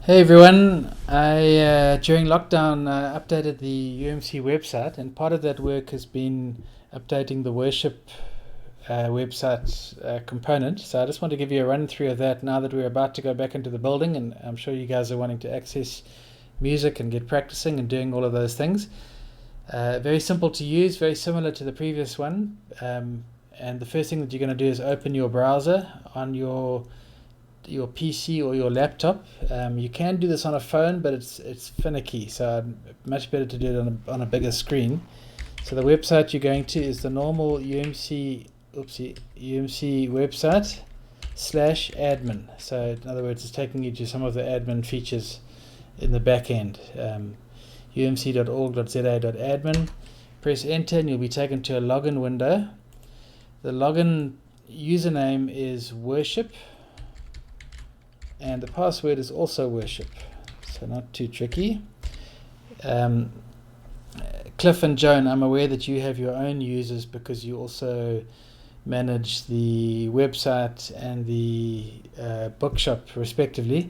Hey everyone, I during lockdown updated the UMC website, and part of that work has been updating the worship website component. So I just want to give you a run through of that now that we're about to go back into the building, and I'm sure you guys are wanting to access music and get practicing and doing all of those things. Very simple to use, very similar to the previous one. And the first thing that you're going to do is open your browser on your PC or your laptop. You can do this on a phone, but it's finicky, so much better to do it on a bigger screen. So the website you're going to is the normal UMC website /admin. So in other words, it's taking you to some of the admin features in the back end. umc.org.za.admin. Press enter and you'll be taken to a login window. The login username is worship, and the password is also worship, so not too tricky. Cliff and Joan, I'm aware that you have your own users because you also manage the website and the bookshop respectively,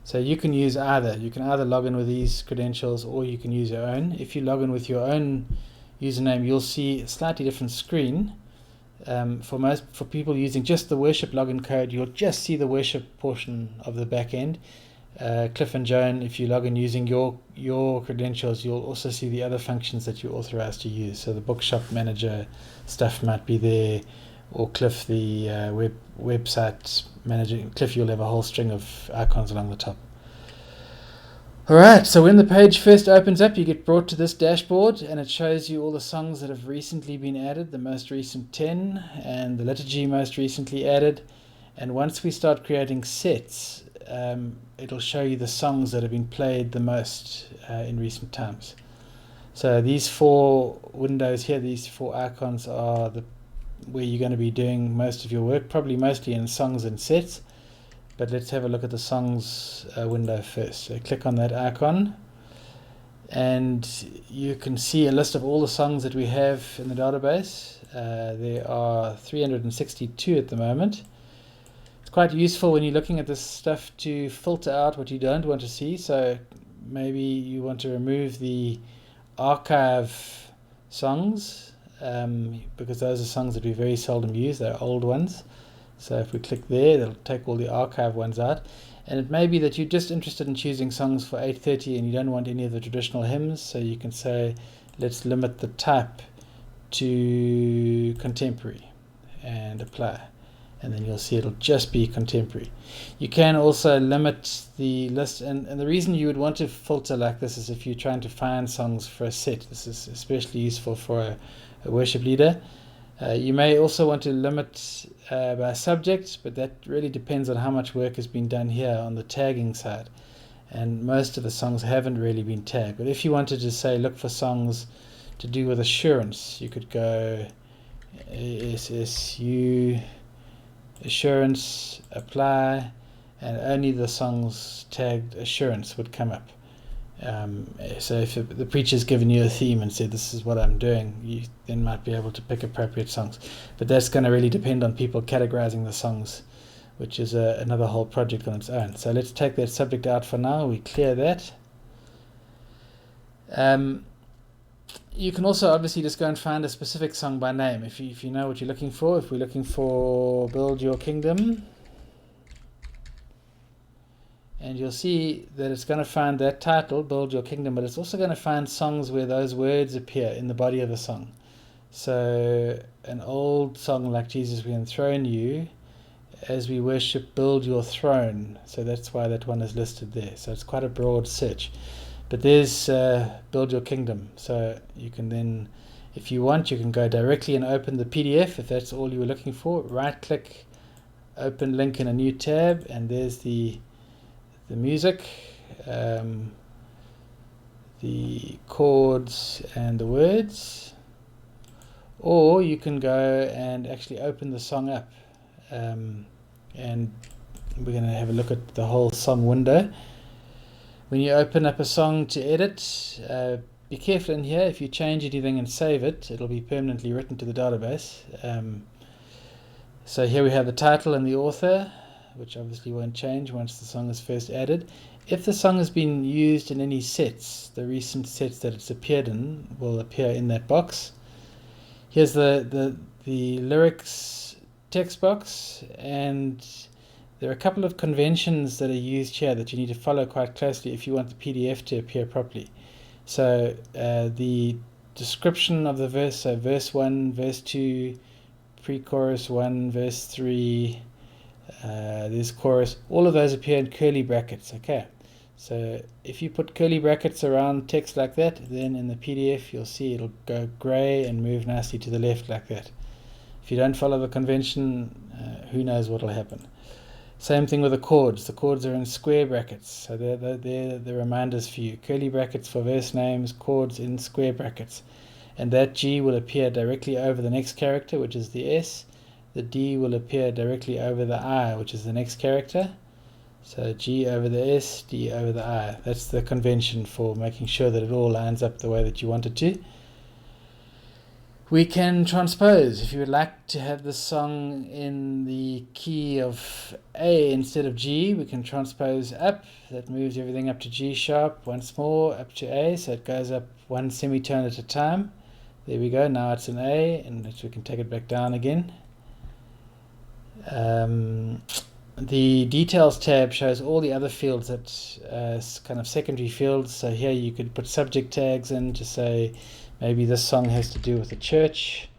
so you can use either. You can either log in with these credentials or you can use your own. If you log in with your own username, you'll see a slightly different screen. For people using just the worship login code, you'll just see the worship portion of the back end. Cliff and Joan, if you log in using your credentials, you'll also see the other functions that you're authorized to use. So the bookshop manager stuff might be there, or Cliff, the website manager. Cliff, you'll have a whole string of icons along the top. Alright, so when the page first opens up, you get brought to this dashboard, and it shows you all the songs that have recently been added, the most recent 10, and the liturgy most recently added. And once we start creating sets, it'll show you the songs that have been played the most in recent times. So these four windows here, these four icons are where you're going to be doing most of your work, probably mostly in songs and sets. But let's have a look at the songs window first. So click on that icon, and you can see a list of all the songs that we have in the database. There are 362 at the moment. It's quite useful when you're looking at this stuff to filter out what you don't want to see. So maybe you want to remove the archive songs, because those are songs that we very seldom use. They're old ones. So if we click there, it'll take all the archive ones out. And it may be that you're just interested in choosing songs for 8:30 and you don't want any of the traditional hymns, so you can say, let's limit the type to contemporary and apply. And then you'll see it'll just be contemporary. You can also limit the list, and the reason you would want to filter like this is if you're trying to find songs for a set. This is especially useful for a worship leader. You may also want to limit by subject, but that really depends on how much work has been done here on the tagging side. And most of the songs haven't really been tagged. But if you wanted to say, look for songs to do with assurance, you could go SSU, assurance, apply, and only the songs tagged assurance would come up. So if the preacher's given you a theme and said this is what I'm doing, you then might be able to pick appropriate songs. But that's going to really depend on people categorizing the songs, which is another whole project on its own. So let's take that subject out for now. We clear that. You can also obviously just go and find a specific song by name if you know what you're looking for. If we're looking for Build Your Kingdom, and you'll see that it's going to find that title, Build Your Kingdom, but it's also going to find songs where those words appear in the body of the song. So an old song like Jesus We Enthrone You, as we worship, build your throne. So that's why that one is listed there. So it's quite a broad search. But there's Build Your Kingdom. So you can then, if you want, you can go directly and open the PDF if that's all you were looking for. Right click, open link in a new tab, and there's the music, the chords and the words. Or you can go and actually open the song up, and we're going to have a look at the whole song window. When you open up a song to edit, be careful in here. If you change anything and save it, it'll be permanently written to the database. So here we have the title and the author. which obviously won't change once the song is first added. If the song has been used in any sets, the recent sets that it's appeared in will appear in that box. Here's the lyrics text box, and there are a couple of conventions that are used here that you need to follow quite closely if you want the PDF to appear properly. So the description of the verse, so verse 1, verse 2, pre-chorus 1, verse 3, there's chorus, all of those appear in curly brackets. Okay, so if you put curly brackets around text like that, then in the PDF you'll see it'll go grey and move nicely to the left like that. If you don't follow the convention, who knows what will happen. Same thing with the chords. The chords are in square brackets, so they're the reminders for you. Curly brackets for verse names, chords in square brackets. And that G will appear directly over the next character, which is the S. The D will appear directly over the I, which is the next character. So G over the S, D over the I. That's the convention for making sure that it all lines up the way that you want it to. We can transpose. If you would like to have the song in the key of A instead of G, we can transpose up. That moves everything up to G sharp once more, up to A, so it goes up one semitone at a time. There we go, now it's an A, and we can take it back down again. The details tab shows all the other fields that kind of secondary fields. So here you could put subject tags in to say maybe this song has to do with the church,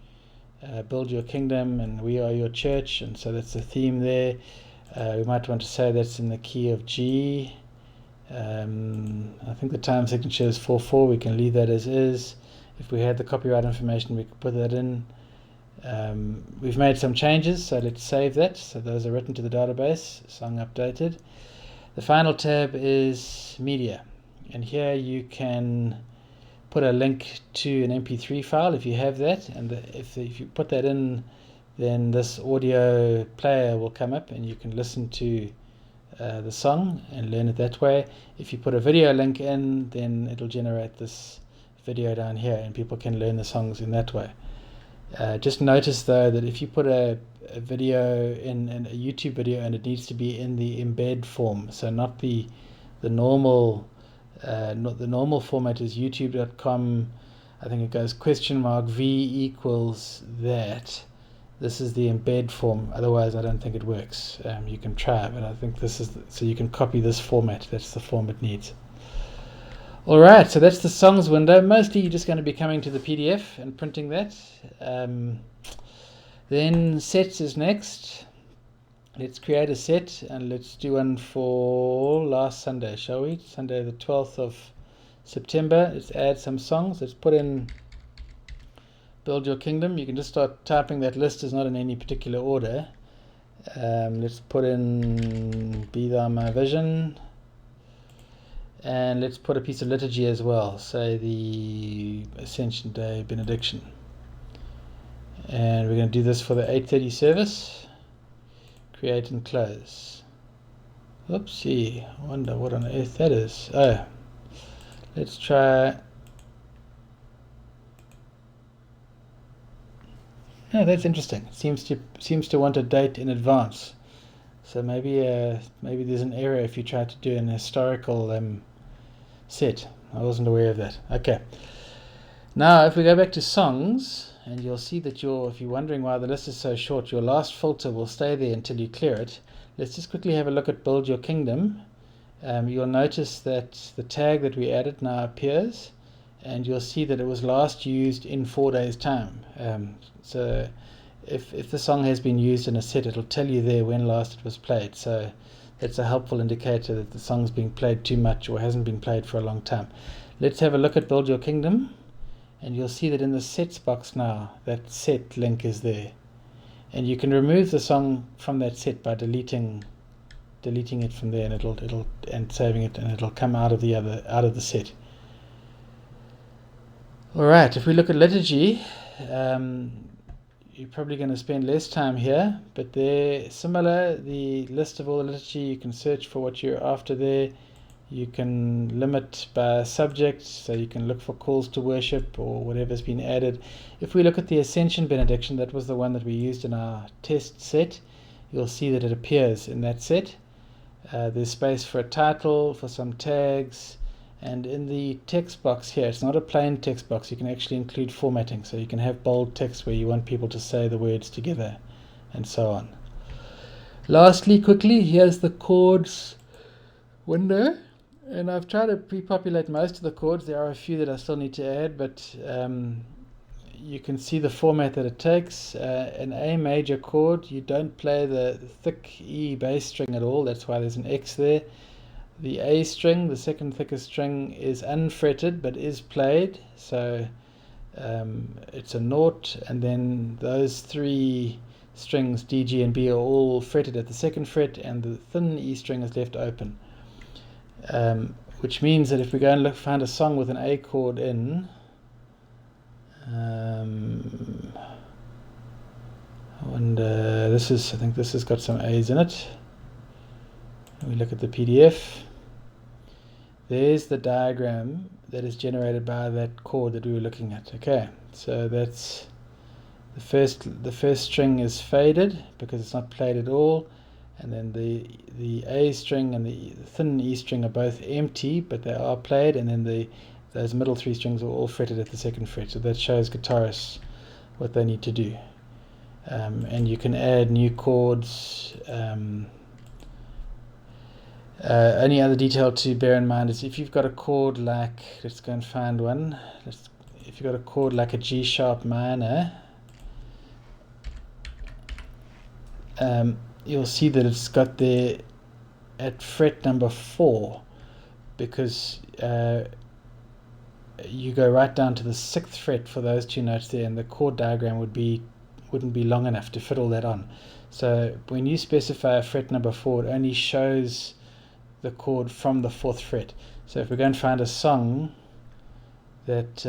build your kingdom, and we are your church, and so that's the theme there. We might want to say that's in the key of G. I think the time signature is 4/4. We can leave that as is. If we had the copyright information, we could put that in. We've made some changes, so let's save that. So those are written to the database, song updated. The final tab is media, and here you can put a link to an MP3 file if you have that, and if you put that in, then this audio player will come up and you can listen to the song and learn it that way. If you put a video link in, then it'll generate this video down here and people can learn the songs in that way. Just notice though that if you put a video in a YouTube video, and it needs to be in the embed form, so not the normal not the normal format is youtube.com. I think it goes $v equals that. This is the embed form, otherwise I don't think it works. You can try, but I think this is so you can copy this format. That's the form it needs. Alright, so that's the songs window. Mostly you're just going to be coming to the PDF and printing that. Then sets is next. Let's create a set and let's do one for last Sunday, shall we? Sunday the 12th of September. Let's add some songs. Let's put in Build Your Kingdom. You can just start typing that list. Is not in any particular order. Let's put in Be Thou My Vision. And let's put a piece of liturgy as well, say the Ascension Day benediction. And we're going to do this for the 8:30 service. Create and close. Oopsie, I wonder what on earth that is. Oh, let's try. Oh, that's interesting. It seems to want a date in advance. So maybe there's an error if you try to do an historical set. I wasn't aware of that. Okay. Now, if we go back to songs, and you'll see that if you're wondering why the list is so short, your last filter will stay there until you clear it. Let's just quickly have a look at Build Your Kingdom. You'll notice that the tag that we added now appears, and you'll see that it was last used in 4 days' time. So if the song has been used in a set, it'll tell you there when last it was played. So it's a helpful indicator that the song's being played too much or hasn't been played for a long time. Let's have a look at Build Your Kingdom, and you'll see that in the sets box now, that set link is there. And you can remove the song from that set by deleting it from there, and saving it, and it'll come out of the set. Alright, if we look at liturgy, you're probably going to spend less time here, but they're similar. The list of all the liturgy, you can search for what you're after there. You can limit by subject, so you can look for calls to worship or whatever's been added. If we look at the Ascension benediction, that was the one that we used in our test set. you'll see that it appears in that set. There's space for a title, for some tags, and in the text box here, it's not a plain text box, you can actually include formatting, so you can have bold text where you want people to say the words together, and so on. Lastly, quickly, here's the chords window, and I've tried to pre-populate most of the chords. There are a few that I still need to add, but you can see the format that it takes. An A major chord, you don't play the thick E bass string at all, that's why there's an X there. The A string, the second thickest string, is unfretted but is played, so it's a naught, and then those three strings D, G and B are all fretted at the second fret, and the thin E string is left open, which means that if we go and find a song with an A chord in, I wonder, I think this has got some A's in it. We look at the PDF. There's the diagram that is generated by that chord that we were looking at. Okay, so that's the first string is faded because it's not played at all, and then the A string and the thin E string are both empty, but they are played, and then those middle three strings are all fretted at the second fret. So that shows guitarists what they need to do, and you can add new chords. Only other detail to bear in mind is if you've got a chord like, let's go and find one. If you've got a chord like a G sharp minor, you'll see that it's got there at fret number 4, because you go right down to the 6th fret for those two notes there, and the chord diagram wouldn't be long enough to fit all that on. So when you specify a fret number 4, it only shows the chord from the 4th fret. So if we're going to find a song that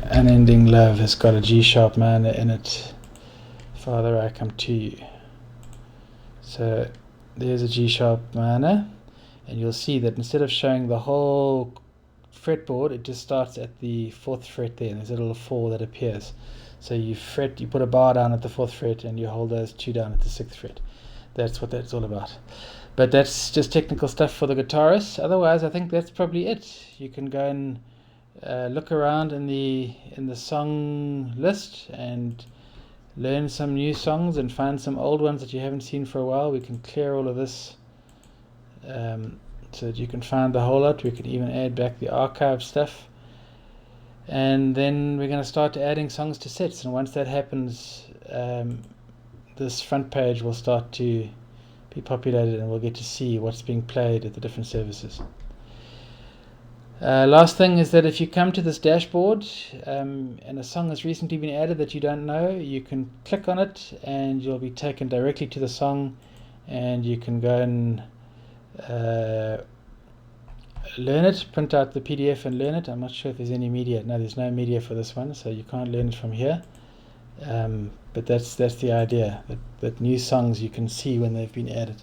Unending Love has got a G sharp minor in it, Father I Come to You. So there's a G sharp minor, and you'll see that instead of showing the whole fretboard, it just starts at the 4th fret there, and there's a little 4 that appears. So you put a bar down at the 4th fret and you hold those two down at the 6th fret. That's what that's all about. But that's just technical stuff for the guitarists. Otherwise, I think that's probably it. You can go and look around in the song list and learn some new songs and find some old ones that you haven't seen for a while. We can clear all of this so that you can find the whole lot. We can even add back the archive stuff. And then we're going to start adding songs to sets, and once that happens, this front page will start to be populated, and we'll get to see what's being played at the different services. Last thing is that if you come to this dashboard and a song has recently been added that you don't know, you can click on it and you'll be taken directly to the song, and you can go and learn it, print out the PDF and learn it. I'm not sure if there's any media. No, there's no media for this one, so you can't learn it from here. But that's the idea, that new songs you can see when they've been added.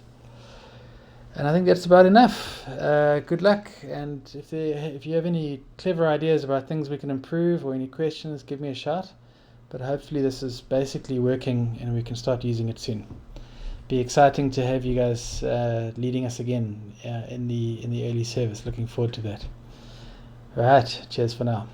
And I think that's about enough. Good luck, and if you have any clever ideas about things we can improve or any questions, give me a shout. But hopefully this is basically working and we can start using it soon. Be exciting to have you guys leading us again in the early service. Looking forward to that. Right, cheers for now.